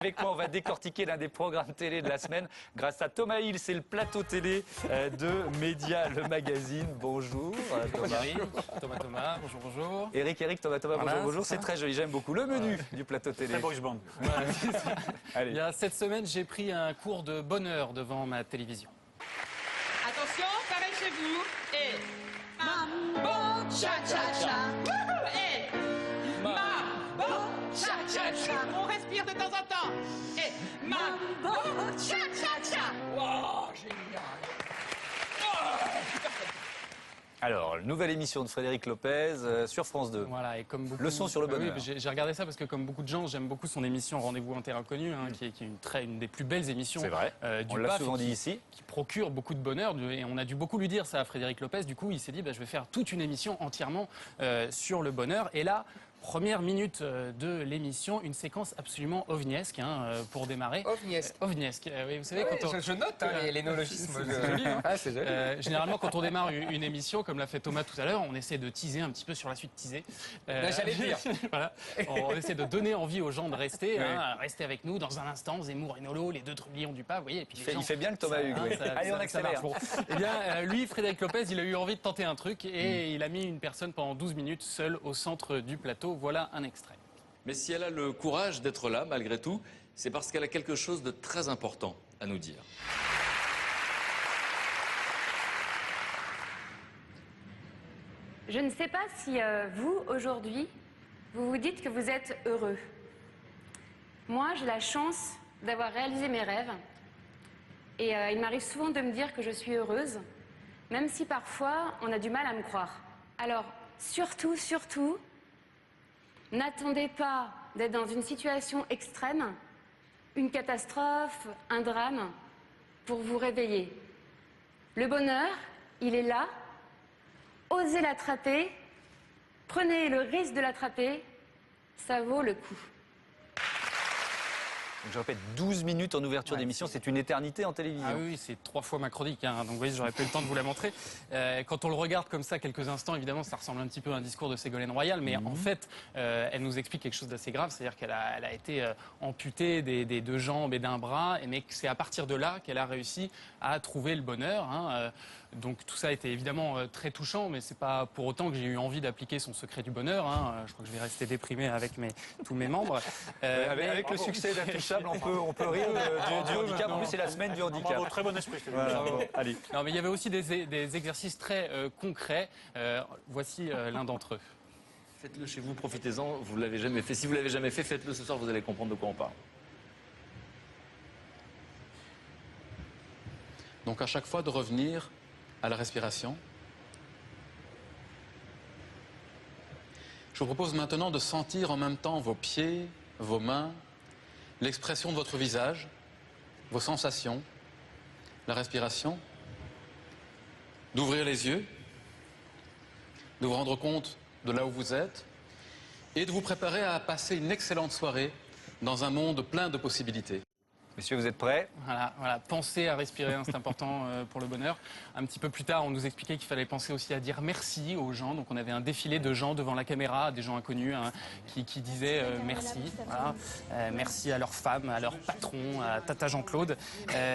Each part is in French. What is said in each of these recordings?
Avec moi, on va décortiquer l'un des programmes télé de la semaine grâce à Thomas Hill. C'est le plateau télé de Média, le magazine. Bonjour Thomas. Thomas, bonjour, bonjour. Eric, Thomas, Voilà, bonjour, bonjour. C'est très joli, j'aime beaucoup le menu du plateau télé. Très boys band. Voilà. Allez. Il y a cette semaine, j'ai pris un cours de bonheur devant ma télévision. Attention, pareil chez vous. Et mambo cha-cha-cha. Et mambo cha-cha-cha. On respire de temps en temps. Et mambo cha-cha-cha. Wow, génial. Alors, nouvelle émission de Frédéric Lopez sur France 2. Voilà, et comme beaucoup, Le son sur le bonheur. Oui, j'ai regardé ça parce que comme beaucoup de gens, j'aime beaucoup son émission Rendez-vous en terre inconnue, qui est une des plus belles émissions. C'est vrai. Du On l'a PAF, souvent dit ici. Qui procure beaucoup de bonheur. Et on a dû beaucoup lui dire ça à Frédéric Lopez. Du coup, il s'est dit, je vais faire toute une émission entièrement sur le bonheur. Et là, première minute de l'émission, une séquence absolument ovniesque pour démarrer. Ovniesque. Ovniesque, oui, vous savez, quand on... Je note les néologismes. C'est joli, hein. Ah, c'est joli. Généralement, quand on démarre une émission, comme l'a fait Thomas tout à l'heure, on essaie de teaser un petit peu sur la suite teaser. J'allais dire. Voilà. On essaie de donner envie aux gens de rester, rester avec nous. Dans un instant, Zemmour et Nolo, les deux trublions du pas, vous voyez. Et puis Il fait bien le Thomas Hugues. Oui. Allez, on accélère. Eh bien, lui, Frédéric Lopez, il a eu envie de tenter un truc et il a mis une personne pendant 12 minutes seule au centre du plateau. Voilà un extrait. Mais si elle a le courage d'être là, malgré tout, c'est parce qu'elle a quelque chose de très important à nous dire. Je ne sais pas si vous, aujourd'hui, vous vous dites que vous êtes heureux. Moi, j'ai la chance d'avoir réalisé mes rêves. Et il m'arrive souvent de me dire que je suis heureuse, même si parfois on a du mal à me croire. Alors, surtout, n'attendez pas d'être dans une situation extrême, une catastrophe, un drame, pour vous réveiller. Le bonheur, il est là. Osez l'attraper, prenez le risque de l'attraper, ça vaut le coup. Donc, je répète, 12 minutes en ouverture d'émission, c'est une éternité en télévision. Ah oui, c'est 3 fois ma chronique, donc vous voyez, j'aurais pas eu le temps de vous la montrer. Quand on le regarde comme ça quelques instants, évidemment, ça ressemble un petit peu à un discours de Ségolène Royal, mais en fait, elle nous explique quelque chose d'assez grave, c'est-à-dire qu'elle a été amputée des 2 jambes et d'un bras, mais que c'est à partir de là qu'elle a réussi à trouver le bonheur. Donc tout ça était évidemment très touchant, mais c'est pas pour autant que j'ai eu envie d'appliquer son secret du bonheur. Je crois que je vais rester déprimé avec tous mes membres. Avec le succès d'Intouchable, on peut rire du handicap. En plus, c'est la semaine du handicap. Bravo, très bon esprit. Voilà, bon, allez. Non, mais il y avait aussi des exercices très concrets. Voici l'un d'entre eux. Faites-le chez vous, profitez-en, vous ne l'avez jamais fait. Si vous ne l'avez jamais fait, faites-le ce soir, vous allez comprendre de quoi on parle. Donc à chaque fois de revenir à la respiration. Je vous propose maintenant de sentir en même temps vos pieds, vos mains, l'expression de votre visage, vos sensations, la respiration, d'ouvrir les yeux, de vous rendre compte de là où vous êtes et de vous préparer à passer une excellente soirée dans un monde plein de possibilités. Messieurs, vous êtes prêts? Voilà, pensez à respirer, c'est important pour le bonheur. Un petit peu plus tard, on nous expliquait qu'il fallait penser aussi à dire merci aux gens. Donc on avait un défilé de gens devant la caméra, des gens inconnus qui disaient merci. Voilà. Merci à leurs femmes, à leur patron, à Tata Jean-Claude.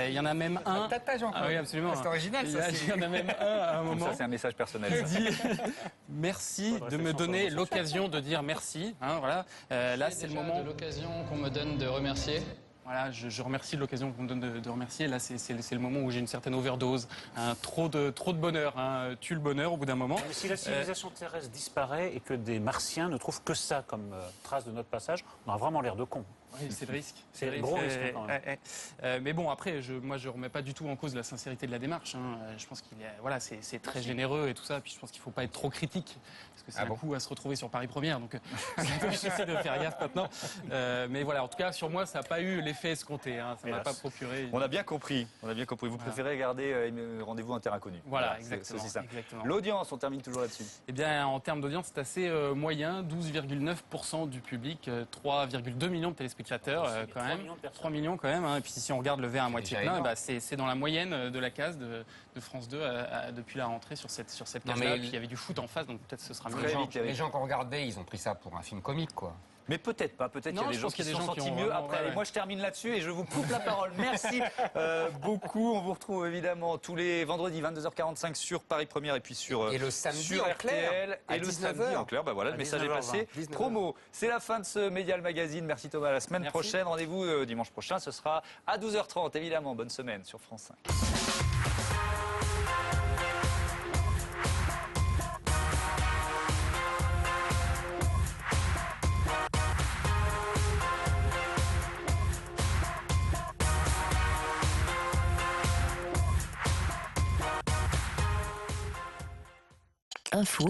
Il y en a même un... Tata Jean-Claude. Ah oui, absolument. C'est original, ça. Il y en a même un à un moment. Ça, c'est un message personnel. Qui dit merci de me donner l'occasion de dire merci. Voilà. Là, c'est le moment. De l'occasion qu'on me donne de remercier. Voilà, je remercie de l'occasion qu'on me donne de remercier. Là, c'est le moment où j'ai une certaine overdose. Trop de bonheur tue le bonheur au bout d'un moment. Mais si la civilisation terrestre disparaît et que des martiens ne trouvent que ça comme trace de notre passage, on aura vraiment l'air de con. Oui, c'est le risque. C'est le gros risque quand même. Mais bon, après, moi, je remets pas du tout en cause la sincérité de la démarche. Je pense c'est très généreux et tout ça. Puis je pense qu'il faut pas être trop critique parce que c'est un coup à se retrouver sur Paris Première. Donc, j'essaie de faire gaffe maintenant. Mais voilà, en tout cas, sur moi, ça n'a pas eu l'effet escompté. Ça m'a pas procuré. On a bien compris. Vous préférez regarder Rendez-vous en terre inconnue. Voilà, exactement. C'est ça. L'audience, on termine toujours là-dessus. Eh bien, en termes d'audience, c'est assez moyen. 12,9% du public, 3,2 millions de téléspectateurs. Quand même. 3 millions quand même. Et puis si on regarde le verre à moitié plein, c'est dans la moyenne de la case de France 2 depuis la rentrée sur cette case-là. Puis il y avait du foot en face, donc peut-être ce sera mieux. Les gens qui ont regardé, ils ont pris ça pour un film comique, quoi. Mais peut-être pas, peut-être qu'il y Non, a des je gens pense qui qu'il y se a des sont gens qui sentis ont mieux. vraiment- Après, ouais, allez, ouais. moi je termine là-dessus et je vous coupe la parole. Merci beaucoup. On vous retrouve évidemment tous les vendredis 22h45 sur Paris Première et puis sur, Et le samedi sur en RTL. clair, Et à le 19h. samedi en clair, bah voilà, le À message est 19h20. passé. 19h. Promo, c'est la fin de ce Média le Magazine. Merci Thomas, à la semaine Merci. prochaine. Rendez-vous dimanche prochain, ce sera à 12h30 évidemment. Bonne semaine sur France 5. Info.